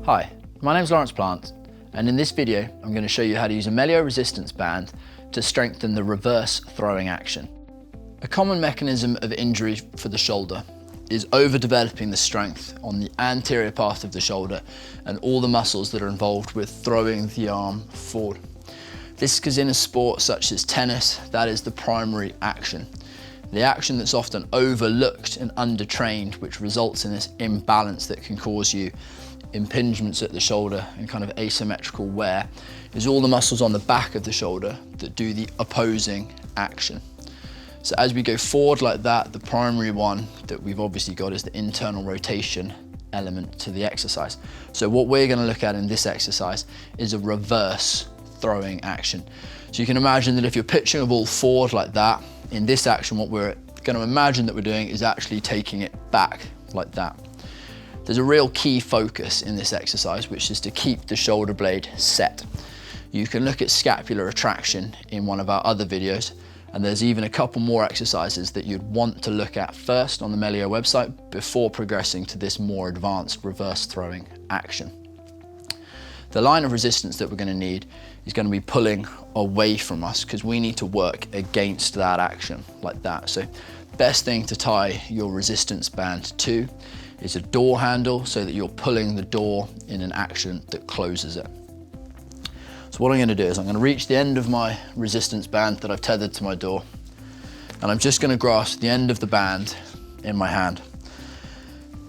Hi, my name's Lawrence Plant, and in this video I'm going to show you how to use a Meglio Resistance Band to strengthen the reverse throwing action. A common mechanism of injury for the shoulder is overdeveloping the strength on the anterior part of the shoulder and all the muscles that are involved with throwing the arm forward. This is because in a sport such as tennis, that is the primary action. The action that's often overlooked and undertrained, which results in this imbalance that can cause you impingements at the shoulder and kind of asymmetrical wear, is all the muscles on the back of the shoulder that do the opposing action. So as we go forward like that, the primary one that we've obviously got is the internal rotation element to the exercise. So what we're going to look at in this exercise is a reverse throwing action. So you can imagine that if you're pitching a ball forward like that, in this action what we're going to imagine that we're doing is actually taking it back like that. There's a real key focus in this exercise, which is to keep the shoulder blade set. You can look at scapular retraction in one of our other videos, and there's even a couple more exercises that you'd want to look at first on the Meglio website before progressing to this more advanced reverse throwing action. The line of resistance that we're going to need is going to be pulling away from us because we need to work against that action like that. So best thing to tie your resistance band to is a door handle so that you're pulling the door in an action that closes it. So what I'm going to do is I'm going to reach the end of my resistance band that I've tethered to my door, and I'm just going to grasp the end of the band in my hand.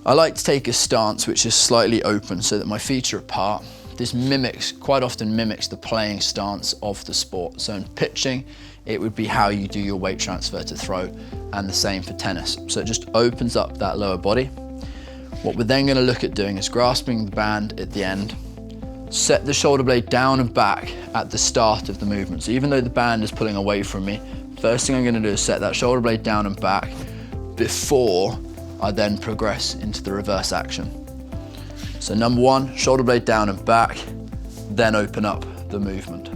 I like to take a stance which is slightly open so that my feet are apart. This quite often mimics the playing stance of the sport. So in pitching, it would be how you do your weight transfer to throw, and the same for tennis. So it just opens up that lower body. What we're then going to look at doing is grasping the band at the end, set the shoulder blade down and back at the start of the movement. So even though the band is pulling away from me, first thing I'm going to do is set that shoulder blade down and back before I then progress into the reverse action. So number one, shoulder blade down and back, then open up the movement.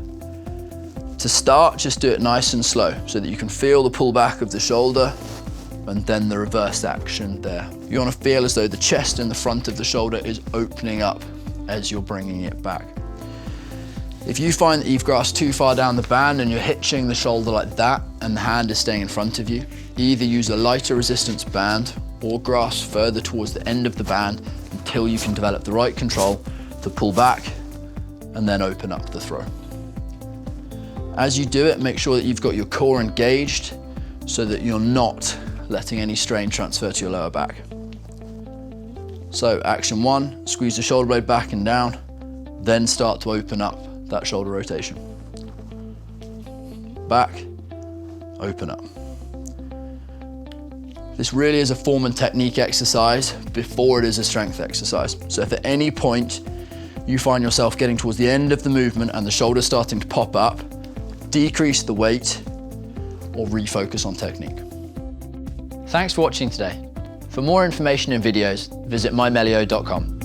To start, just do it nice and slow so that you can feel the pull back of the shoulder and then the reverse action there. You want to feel as though the chest and the front of the shoulder is opening up as you're bringing it back. If you find that you've grasped too far down the band and you're hitching the shoulder like that and the hand is staying in front of you, either use a lighter resistance band or grasp further towards the end of the band until you can develop the right control to pull back and then open up the throw. As you do it, make sure that you've got your core engaged so that you're not letting any strain transfer to your lower back. So action one, squeeze the shoulder blade back and down, then start to open up that shoulder rotation. Back, open up. This really is a form and technique exercise before it is a strength exercise. So if at any point you find yourself getting towards the end of the movement and the shoulder starting to pop up, decrease the weight or refocus on technique. Thanks for watching today. For more information and videos, visit mymeglio.com.